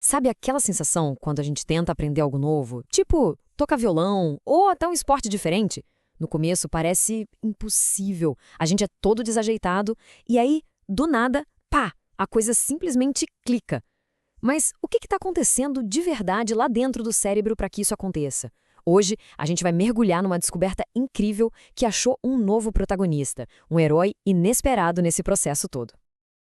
Sabe aquela sensação quando a gente tenta aprender algo novo? Tipo, tocar violão ou até um esporte diferente? No começo parece impossível, a gente é todo desajeitado e aí, do nada, pá, a coisa simplesmente clica. Mas o que está acontecendo de verdade lá dentro do cérebro para que isso aconteça? Hoje, a gente vai mergulhar numa descoberta incrível que achou um novo protagonista, um herói inesperado nesse processo todo.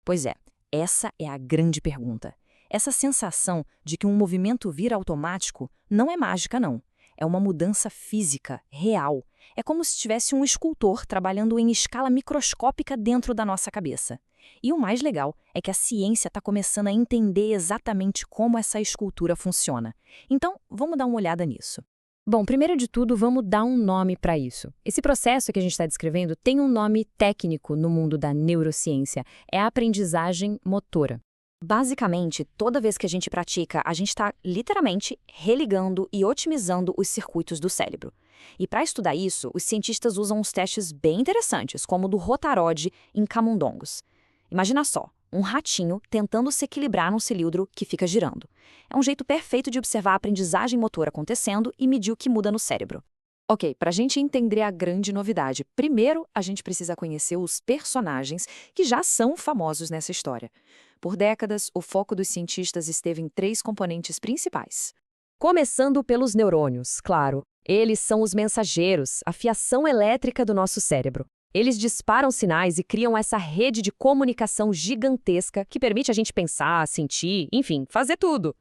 Pois é, essa é a grande pergunta. Essa sensação de que um movimento vira automático não é mágica, não. É uma mudança física, real. É como se tivesse um escultor trabalhando em escala microscópica dentro da nossa cabeça. E o mais legal é que a ciência está começando a entender exatamente como essa escultura funciona. Então, vamos dar uma olhada nisso. Bom, primeiro de tudo, vamos dar um nome para isso. Esse processo que a gente está descrevendo tem um nome técnico no mundo da neurociência. É a aprendizagem motora. Basicamente, toda vez que a gente pratica, a gente está literalmente religando e otimizando os circuitos do cérebro. E para estudar isso, os cientistas usam uns testes bem interessantes, como o do Rotarod em camundongos. Imagina só, um ratinho tentando se equilibrar num cilindro que fica girando. É um jeito perfeito de observar a aprendizagem motora acontecendo e medir o que muda no cérebro. Ok, para a gente entender a grande novidade, primeiro a gente precisa conhecer os personagens que já são famosos nessa história. Por décadas, o foco dos cientistas esteve em três componentes principais. Começando pelos neurônios, claro. Eles são os mensageiros, a fiação elétrica do nosso cérebro. Eles disparam sinais e criam essa rede de comunicação gigantesca que permite a gente pensar, sentir, enfim, fazer tudo.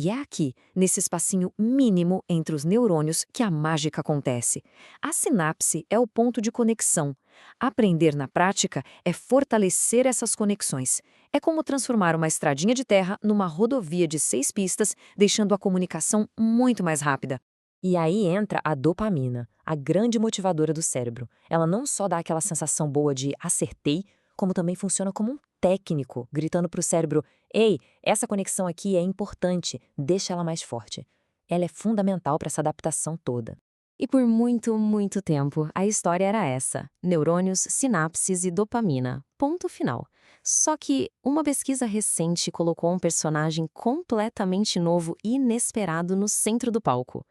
E é aqui, nesse espacinho mínimo entre os neurônios, que a mágica acontece. A sinapse é o ponto de conexão. Aprender na prática é fortalecer essas conexões. É como transformar uma estradinha de terra numa rodovia de 6 pistas, deixando a comunicação muito mais rápida. E aí entra a dopamina, a grande motivadora do cérebro. Ela não só dá aquela sensação boa de acertei, como também funciona como um técnico, gritando para o cérebro: ei, essa conexão aqui é importante, deixa ela mais forte. Ela é fundamental para essa adaptação toda. E por muito, muito tempo, a história era essa: neurônios, sinapses e dopamina. Ponto final. Só que uma pesquisa recente colocou um personagem completamente novo e inesperado no centro do palco.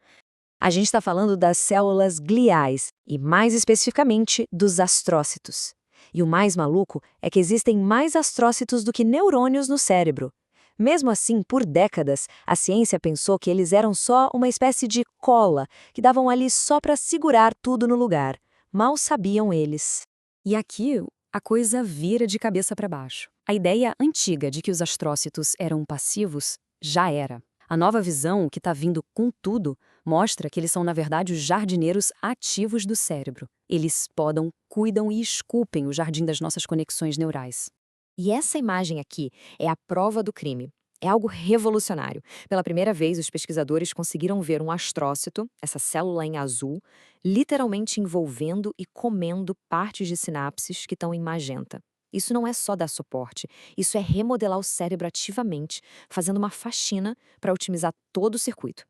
A gente está falando das células gliais e, mais especificamente, dos astrócitos. E o mais maluco é que existem mais astrócitos do que neurônios no cérebro. Mesmo assim, por décadas, a ciência pensou que eles eram só uma espécie de cola, que davam ali só para segurar tudo no lugar. Mal sabiam eles. E aqui, a coisa vira de cabeça para baixo. A ideia antiga de que os astrócitos eram passivos já era. A nova visão, que está vindo com tudo, mostra que eles são, na verdade, os jardineiros ativos do cérebro. Eles podam, cuidam e esculpem o jardim das nossas conexões neurais. E essa imagem aqui é a prova do crime. É algo revolucionário. Pela primeira vez, os pesquisadores conseguiram ver um astrócito, essa célula em azul, literalmente envolvendo e comendo partes de sinapses que estão em magenta. Isso não é só dar suporte, isso é remodelar o cérebro ativamente, fazendo uma faxina para otimizar todo o circuito.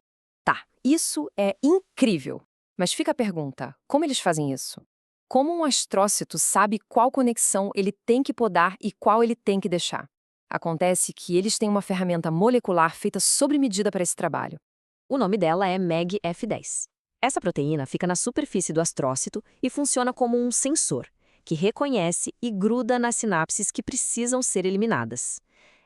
Tá, isso é incrível. Mas fica a pergunta, como eles fazem isso? Como um astrócito sabe qual conexão ele tem que podar e qual ele tem que deixar? Acontece que eles têm uma ferramenta molecular feita sob medida para esse trabalho. O nome dela é MEG-F10. Essa proteína fica na superfície do astrócito e funciona como um sensor, que reconhece e gruda nas sinapses que precisam ser eliminadas.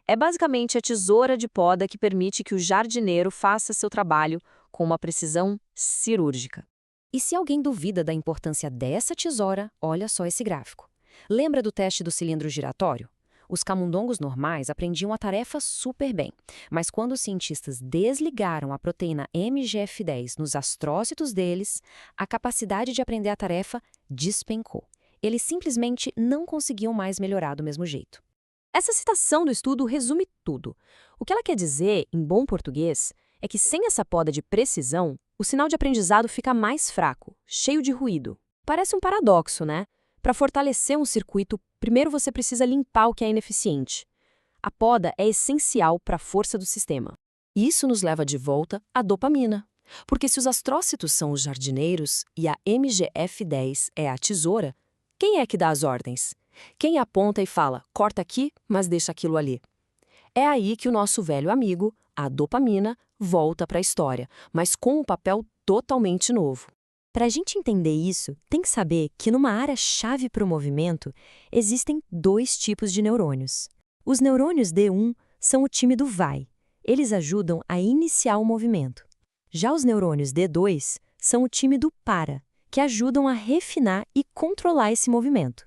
É basicamente a tesoura de poda que permite que o jardineiro faça seu trabalho com uma precisão cirúrgica. E se alguém duvida da importância dessa tesoura, olha só esse gráfico. Lembra do teste do cilindro giratório? Os camundongos normais aprendiam a tarefa super bem, mas quando os cientistas desligaram a proteína MGF10 nos astrócitos deles, a capacidade de aprender a tarefa despencou. Eles simplesmente não conseguiam mais melhorar do mesmo jeito. Essa citação do estudo resume tudo. O que ela quer dizer, em bom português, é que sem essa poda de precisão, o sinal de aprendizado fica mais fraco, cheio de ruído. Parece um paradoxo, né? Para fortalecer um circuito, primeiro você precisa limpar o que é ineficiente. A poda é essencial para a força do sistema. Isso nos leva de volta à dopamina. Porque se os astrócitos são os jardineiros e a MGF10 é a tesoura, quem é que dá as ordens? Quem aponta e fala, corta aqui, mas deixa aquilo ali? É aí que o nosso velho amigo, A dopamina volta para a história, mas com um papel totalmente novo. Para a gente entender isso, tem que saber que numa área-chave para o movimento, existem dois tipos de neurônios. Os neurônios D1 são o time do vai. Eles ajudam a iniciar o movimento. Já os neurônios D2 são o time do para, que ajudam a refinar e controlar esse movimento.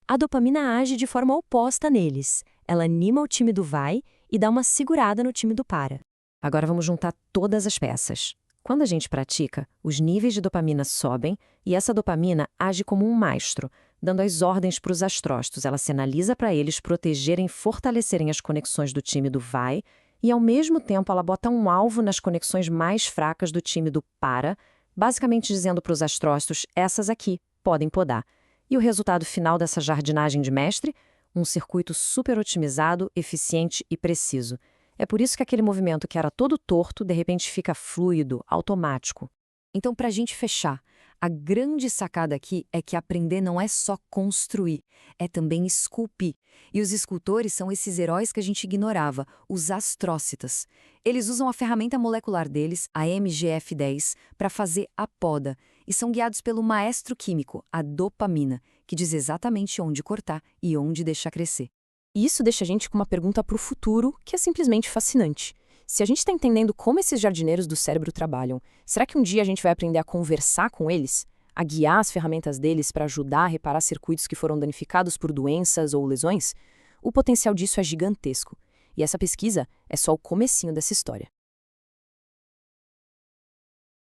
A dopamina age de forma oposta neles. Ela anima o time do vai e dá uma segurada no time do para. Agora vamos juntar todas as peças. Quando a gente pratica, os níveis de dopamina sobem e essa dopamina age como um maestro, dando as ordens para os astrócitos. Ela sinaliza para eles protegerem e fortalecerem as conexões do time do vai e, ao mesmo tempo, ela bota um alvo nas conexões mais fracas do time do para, basicamente dizendo para os astrócitos, essas aqui podem podar. E o resultado final dessa jardinagem de mestre? Um circuito super otimizado, eficiente e preciso. É por isso que aquele movimento que era todo torto, de repente fica fluido, automático. Então, para a gente fechar, a grande sacada aqui é que aprender não é só construir, é também esculpir. E os escultores são esses heróis que a gente ignorava, os astrócitas. Eles usam a ferramenta molecular deles, a MGF-10, para fazer a poda, e são guiados pelo maestro químico, a dopamina, que diz exatamente onde cortar e onde deixar crescer. E isso deixa a gente com uma pergunta para o futuro que é simplesmente fascinante. Se a gente está entendendo como esses jardineiros do cérebro trabalham, será que um dia a gente vai aprender a conversar com eles? A guiar as ferramentas deles para ajudar a reparar circuitos que foram danificados por doenças ou lesões? O potencial disso é gigantesco. E essa pesquisa é só o comecinho dessa história.